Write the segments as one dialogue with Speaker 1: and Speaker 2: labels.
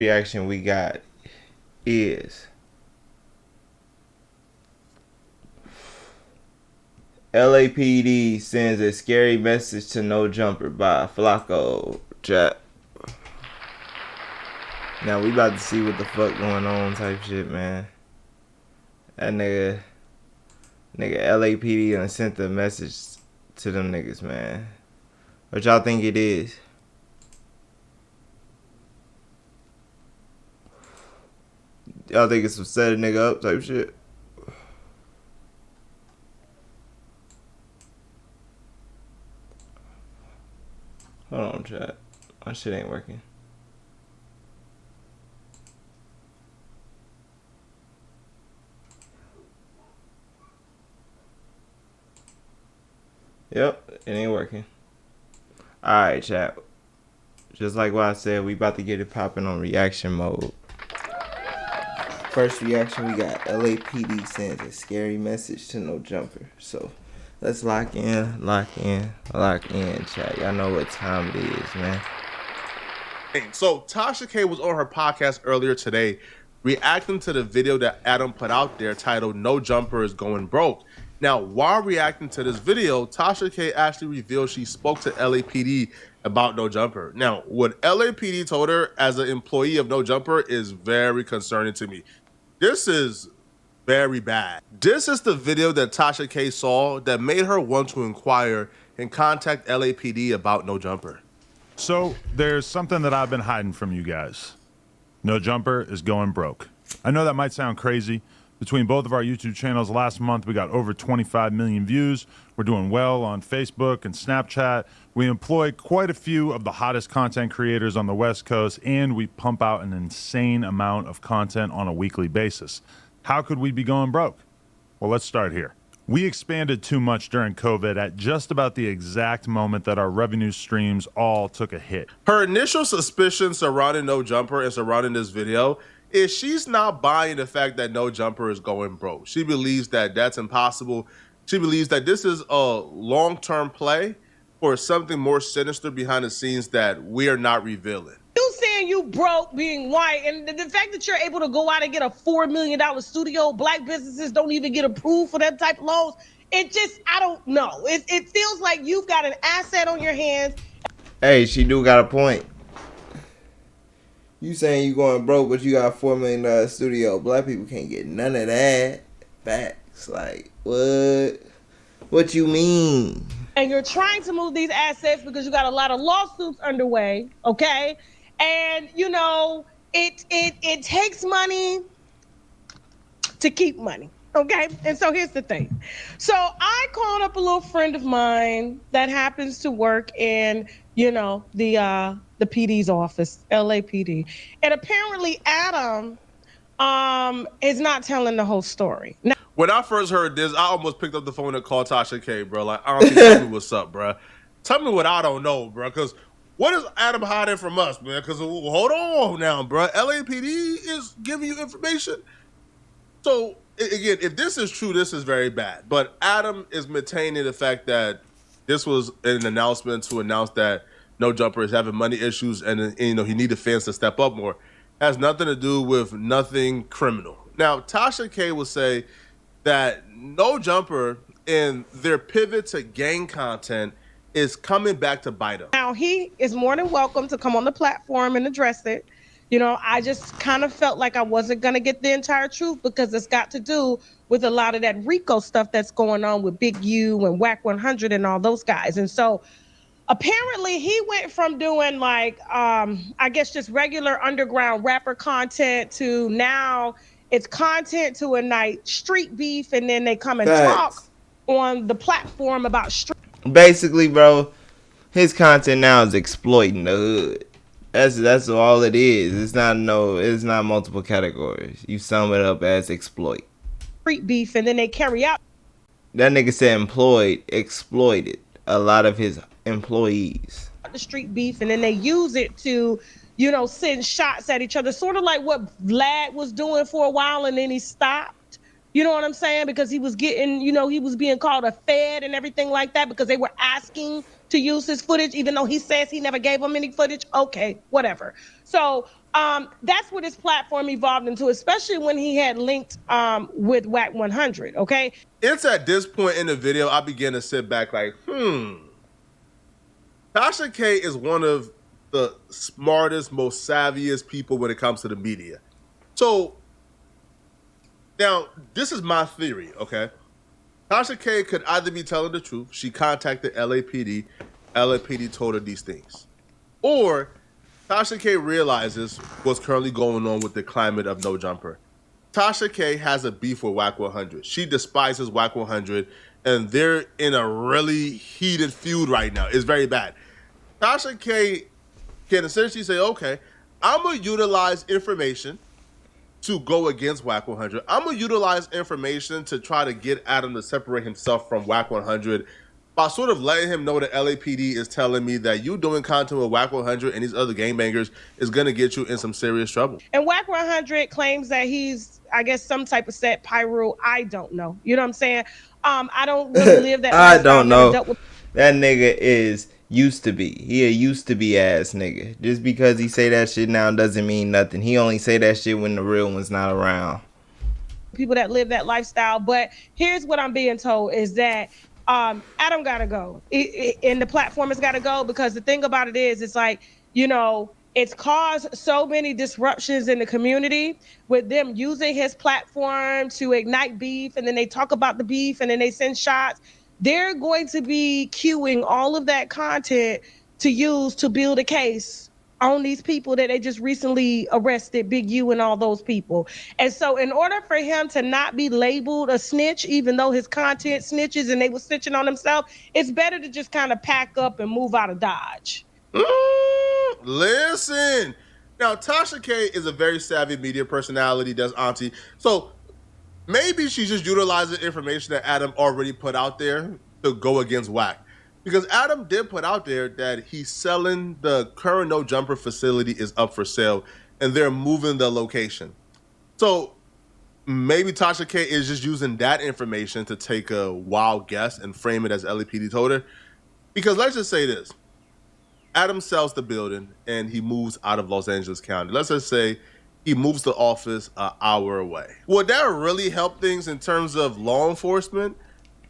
Speaker 1: reaction we got is LAPD sends a scary message to No Jumper by Flacco Chat. Now we about to see what the fuck going on type shit, man. That nigga LAPD done sent the message to them niggas, man. What y'all think it is? Y'all think it's some set a nigga up type shit? Hold on, chat. My shit ain't working. Yep, it ain't working. Alright, chat. Just like what I said, we about to get it popping on reaction mode. First reaction, we got LAPD sends a scary message to No Jumper. So let's lock in, chat. Y'all know what time it is, man.
Speaker 2: So Tasha K was on her podcast earlier today reacting to the video that Adam put out there titled No Jumper is Going Broke. Now, while reacting to this video, Tasha K actually revealed she spoke to LAPD about No Jumper. Now, what LAPD told her as an employee of No Jumper is very concerning to me. This is very bad. This is the video that Tasha K saw that made her want to inquire and contact LAPD about No Jumper.
Speaker 3: So there's something that I've been hiding from you guys. No Jumper is going broke. I know that might sound crazy. Between both of our YouTube channels last month, we got over 25 million views. We're doing well on Facebook and Snapchat. We employ quite a few of the hottest content creators on the West Coast, and we pump out an insane amount of content on a weekly basis. How could we be going broke? Well, let's start here. We expanded too much during COVID at just about the exact moment that our revenue streams all took a hit.
Speaker 2: Her initial suspicion surrounding No Jumper and surrounding this video is she's not buying the fact that No Jumper is going broke. She believes that that's impossible. She believes that this is a long-term play or something more sinister behind the scenes that we are not revealing.
Speaker 4: You saying you broke being white, and the fact that you're able to go out and get a $4 million studio, black businesses don't even get approved for that type of loans. It just, I don't know. It feels like you've got an asset on your hands.
Speaker 1: Hey, she do got a point. You saying you going broke, but you got a $4 million studio. Black people can't get none of that. Facts. Like, what? What you mean?
Speaker 4: And you're trying to move these assets because you got a lot of lawsuits underway, okay? And, you know, it takes money to keep money, okay? And so here's the thing. So I called up a little friend of mine that happens to work in, you know, the PD's office, LAPD. And apparently Adam is not telling the whole story. Now,
Speaker 2: when I first heard this, I almost picked up the phone and called Tasha K, bro. Like, honestly, tell me what's up, bro. Tell me what I don't know, bro. Because what is Adam hiding from us, man? Because hold on now, bro. LAPD is giving you information. So, again, if this is true, this is very bad. But Adam is maintaining the fact that this was an announcement to announce that No Jumper is having money issues and you know, he needed fans to step up more. Has nothing to do with nothing criminal. Now, Tasha K will say that No Jumper in their pivot to gang content is coming back to bite him.
Speaker 4: Now, he is more than welcome to come on the platform and address it. You know, I just kind of felt like I wasn't going to get the entire truth because it's got to do with a lot of that RICO stuff that's going on with Big U and Whack 100 and all those guys. And so apparently he went from doing like, I guess just regular underground rapper content to now it's content to a night street beef, and then they come and talk on the platform about street.
Speaker 1: Basically, bro, his content now is exploiting the hood. That's all it is. It's not multiple categories. You sum it up as exploit.
Speaker 4: Street beef, and then they carry out.
Speaker 1: That nigga said exploited a lot of his employees.
Speaker 4: The street beef, and then they use it to, you know, send shots at each other, sort of like what Vlad was doing for a while, and then he stopped. You know what I'm saying? Because he was getting, you know, he was being called a fed and everything like that because they were asking to use his footage, even though he says he never gave them any footage. Okay, whatever. So That's what his platform evolved into, especially when he had linked with WAC 100. Okay,
Speaker 2: it's at this point in the video I begin to sit back like, Tasha K is one of the smartest, most savviest people when it comes to the media. So now this is my theory, okay? Tasha K could either be telling the truth. She contacted LAPD. LAPD told her these things. Or Tasha K realizes what's currently going on with the climate of No Jumper. Tasha K has a beef with WAC 100. She despises WAC 100, and they're in a really heated feud right now. It's very bad. Tasha K can essentially say, okay, I'm going to utilize information to go against WAC 100. I'm going to utilize information to try to get Adam to separate himself from WAC 100 by sort of letting him know that LAPD is telling me that you doing content with WAC 100 and these other gangbangers is going to get you in some serious trouble.
Speaker 4: And WAC 100 claims that he's, I guess, some type of set pyro. I don't know. You know what I'm saying? I don't really live that.
Speaker 1: I don't know. That nigga used to be. He a used to be ass nigga. Just because he say that shit now doesn't mean nothing. He only say that shit when the real one's not around.
Speaker 4: People that live that lifestyle. But here's what I'm being told is that Adam gotta go. And the platform has gotta go, because the thing about it is, it's like, you know, it's caused so many disruptions in the community with them using his platform to ignite beef, and then they talk about the beef and then they send shots. They're going to be queuing all of that content to use to build a case on these people that they just recently arrested, Big U and all those people. And so in order for him to not be labeled a snitch, even though his content snitches and they were snitching on themselves, it's better to just kind of pack up and move out of Dodge.
Speaker 2: Listen. Now, Tasha K is a very savvy media personality, does Auntie. So maybe she's just utilizing information that Adam already put out there to go against WAC. Because Adam did put out there that he's selling the current No Jumper facility is up for sale, and they're moving the location. So maybe Tasha K is just using that information to take a wild guess and frame it as LAPD told her. Because let's just say this. Adam sells the building and he moves out of Los Angeles County. Let's just say he moves the office an hour away. Would that really help things in terms of law enforcement?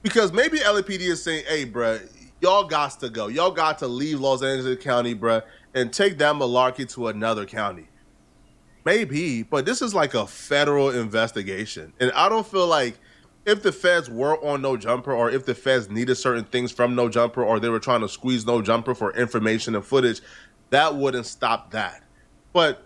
Speaker 2: Because maybe LAPD is saying, hey, bruh, y'all got to go. Y'all got to leave Los Angeles County, bruh, and take that malarkey to another county. Maybe, but this is like a federal investigation. And I don't feel like if the feds were on No Jumper, or if the feds needed certain things from No Jumper, or they were trying to squeeze No Jumper for information and footage, that wouldn't stop that. But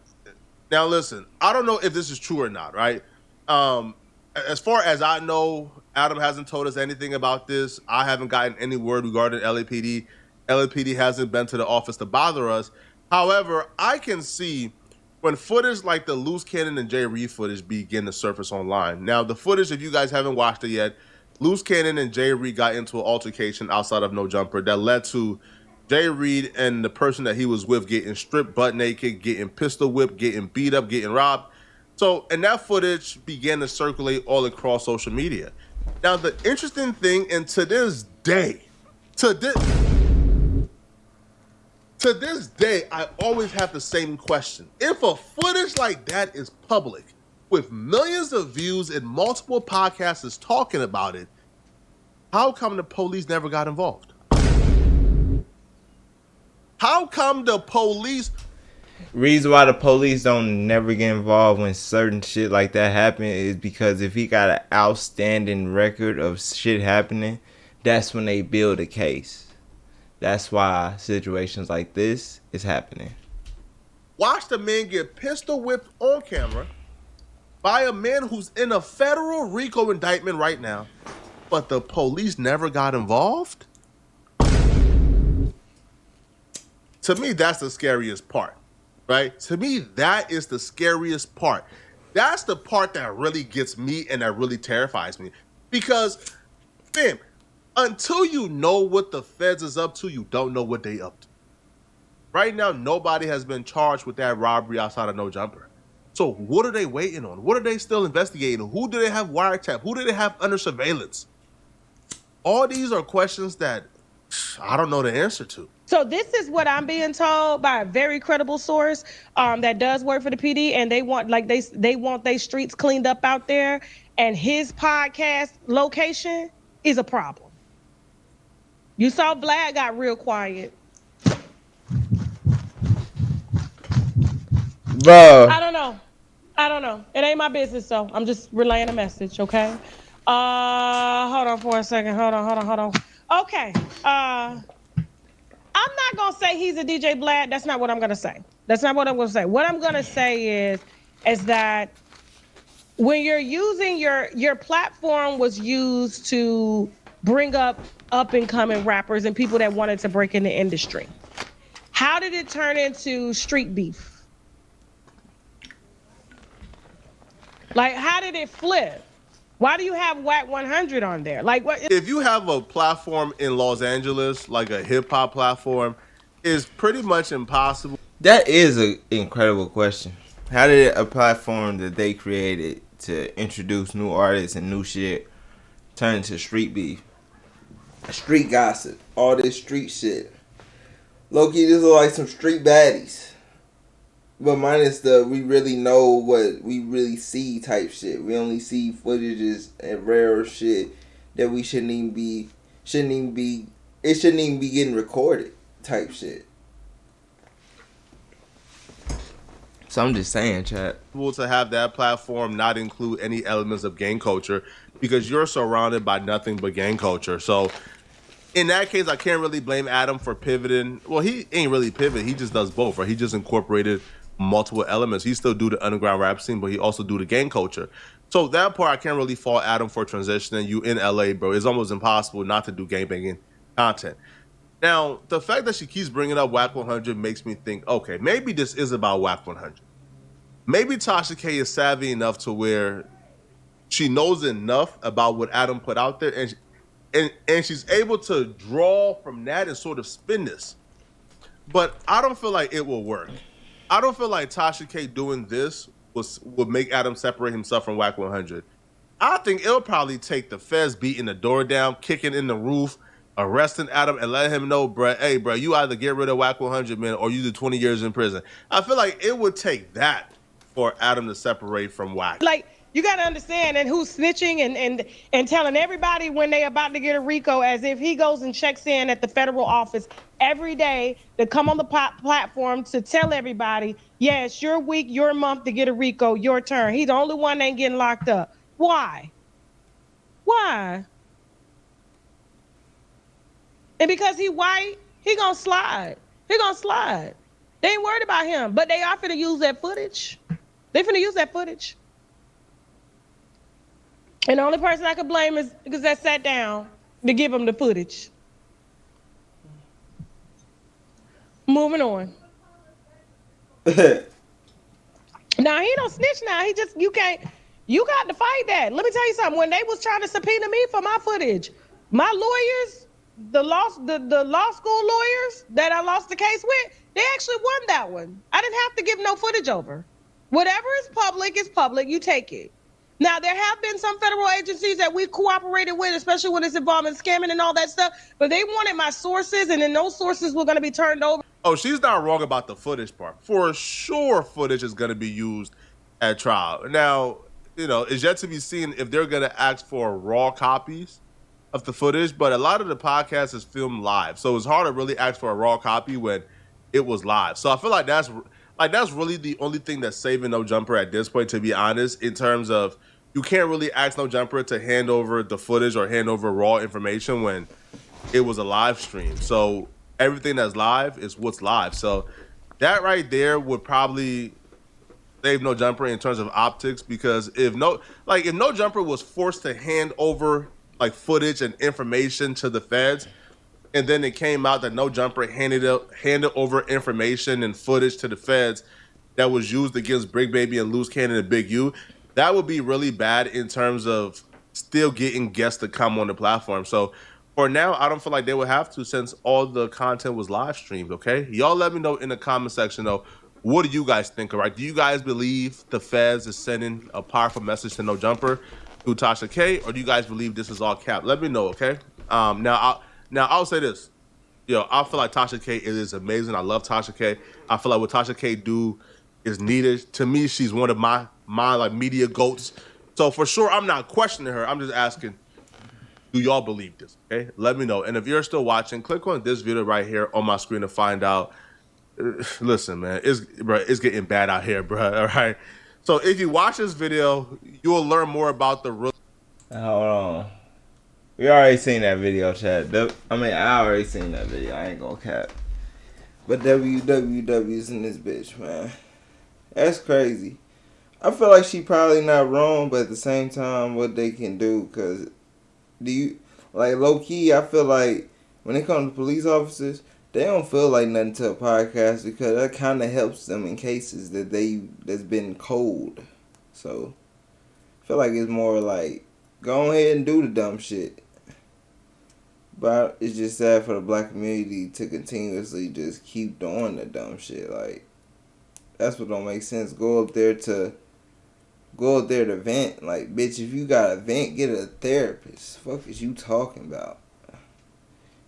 Speaker 2: now listen, I don't know if this is true or not, right? As far as I know, Adam hasn't told us anything about this. I haven't gotten any word regarding LAPD. LAPD hasn't been to the office to bother us. However, I can see when footage like the Loose Cannon and Jay Reed footage begin to surface online. Now, the footage, if you guys haven't watched it yet, Loose Cannon and Jay Reed got into an altercation outside of No Jumper that led to Jay Reed and the person that he was with getting stripped butt naked, getting pistol whipped, getting beat up, getting robbed. So, and that footage began to circulate all across social media. Now, the interesting thing, and to this day, I always have the same question. If a footage like that is public, with millions of views and multiple podcasts is talking about it, how come the police never got involved? How come the police...
Speaker 1: Reason why the police don't never get involved when certain shit like that happen is because if he got an outstanding record of shit happening, that's when they build a case. That's why situations like this is happening.
Speaker 2: Watch the man get pistol whipped on camera by a man who's in a federal RICO indictment right now, but the police never got involved? To me, that's the scariest part, right? To me, that is the scariest part. That's the part that really gets me and that really terrifies me. Because, fam, until you know what the feds is up to, you don't know what they up to. Right now, nobody has been charged with that robbery outside of No Jumper. So what are they waiting on? What are they still investigating? Who do they have wiretap? Who do they have under surveillance? All these are questions that I don't know the answer to.
Speaker 4: So this is what I'm being told by a very credible source that does work for the PD, and they want they want their streets cleaned up out there, and his podcast location is a problem. You saw Vlad got real quiet.
Speaker 1: Bro.
Speaker 4: I don't know. It ain't my business, so I'm just relaying a message, okay? Hold on for a second. Hold on. Okay. I'm not gonna say he's a DJ Vlad. That's not what I'm gonna say. What I'm gonna say is that when you're using your platform was used to bring up and coming rappers and people that wanted to break in the industry. How did it turn into street beef? Like, how did it flip? Why do you have WAC 100 on there? Like, what?
Speaker 2: If you have a platform in Los Angeles, like a hip hop platform, it's pretty much impossible.
Speaker 1: That is an incredible question. How did a platform that they created to introduce new artists and new shit turn into street beef? Street gossip. All this street shit. Low-key, this look like some street baddies. But minus the we really know what we really see type shit. We only see footages and rare shit that we shouldn't even be it shouldn't even be getting recorded type shit. So I'm just saying, chat.
Speaker 2: To have that platform not include any elements of gang culture because you're surrounded by nothing but gang culture. So in that case, I can't really blame Adam for pivoting. Well, he ain't really pivot. He just does both, right? He just incorporated multiple elements. He still do the underground rap scene, but he also do the gang culture. So that part, I can't really fault Adam for transitioning. You in LA, bro. It's almost impossible not to do gangbanging content. Now, the fact that she keeps bringing up WAC 100 makes me think, okay, maybe this is about WAC 100. Maybe Tasha K is savvy enough to where she knows enough about what Adam put out there, and she's able to draw from that and sort of spin this. But I don't feel like it will work. I don't feel like Tasha K doing this would make Adam separate himself from WAC 100. I think it'll probably take the feds beating the door down, kicking in the roof, arresting Adam, and letting him know, bruh, hey, bruh, you either get rid of WAC 100, man, or you do 20 years in prison. I feel like it would take that for Adam to separate from WAC.
Speaker 4: Like, you got to understand, and who's snitching and telling everybody when they about to get a RICO, as if he goes and checks in at the federal office every day to come on the platform to tell everybody, yeah, it's your week, your month to get a RICO, your turn. He's the only one that ain't getting locked up. Why? And because he white, he gonna slide. They ain't worried about him, but they are finna use that footage. And the only person I could blame is because that sat down to give him the footage. Moving on. Now, he don't snitch now. He just, you got to fight that. Let me tell you something. When they was trying to subpoena me for my footage, my lawyers, the law school lawyers that I lost the case with, they actually won that one. I didn't have to give no footage over. Whatever is public, you take it. Now, there have been some federal agencies that we cooperated with, especially when it's involving scamming and all that stuff, but they wanted my sources, and then those sources were going to be turned over.
Speaker 2: Oh, she's not wrong about the footage part. For sure, footage is going to be used at trial. Now, it's yet to be seen if they're going to ask for raw copies of the footage, but a lot of the podcast is filmed live, so it's hard to really ask for a raw copy when it was live. So I feel like that's really the only thing that's saving No Jumper at this point, to be honest, in terms of you can't really ask No Jumper to hand over the footage or hand over raw information when it was a live stream. So everything that's live is what's live. So that right there would probably save No Jumper in terms of optics, because if No Jumper was forced to hand over like footage and information to the feds, and then it came out that No Jumper handed over information and footage to the feds that was used against Big Baby and Loose Cannon and Big U, that would be really bad in terms of still getting guests to come on the platform. So for now, I don't feel like they would have to, since all the content was live streamed, okay? Y'all let me know in the comment section, though, what do you guys think, all right? Do you guys believe the feds is sending a powerful message to No Jumper through Tasha K, or do you guys believe this is all cap? Let me know, okay? Now I'll say this. Yo, I feel like Tasha K is amazing. I love Tasha K. I feel like what Tasha K do is needed. To me, she's one of my like media goats. So for sure, I'm not questioning her. I'm just asking, do y'all believe this? Okay, let me know. And if you're still watching, click on this video right here on my screen to find out. Listen, man, it's getting bad out here, bro. All right. So if you watch this video, you will learn more about the real.
Speaker 1: Hold on. We already seen that video, Chad. I already seen that video. I ain't gonna cap. But WWW's in this bitch, man. That's crazy. I feel like she probably not wrong, but at the same time, what they can do, cause like low key, I feel like when it comes to police officers, they don't feel like nothing to a podcast because that kind of helps them in cases that's been cold. So I feel like it's more like go ahead and do the dumb shit. But it's just sad for the black community to continuously just keep doing the dumb shit. Like that's what don't make sense. Go up there to vent. Like, bitch, if you got a vent, get a therapist. Fuck is you talking about?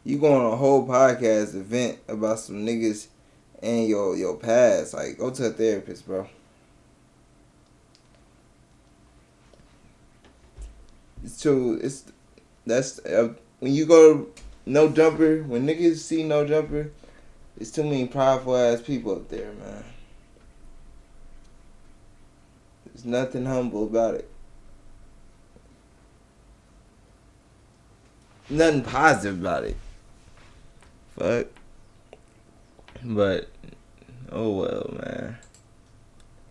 Speaker 1: You going on a whole podcast to vent about some niggas and your past. Like, go to a therapist, bro. When you go to No Jumper, when niggas see No Jumper, it's too many prideful ass people up there, man. There's nothing humble about it. Nothing positive about it. Fuck. But, oh well, man.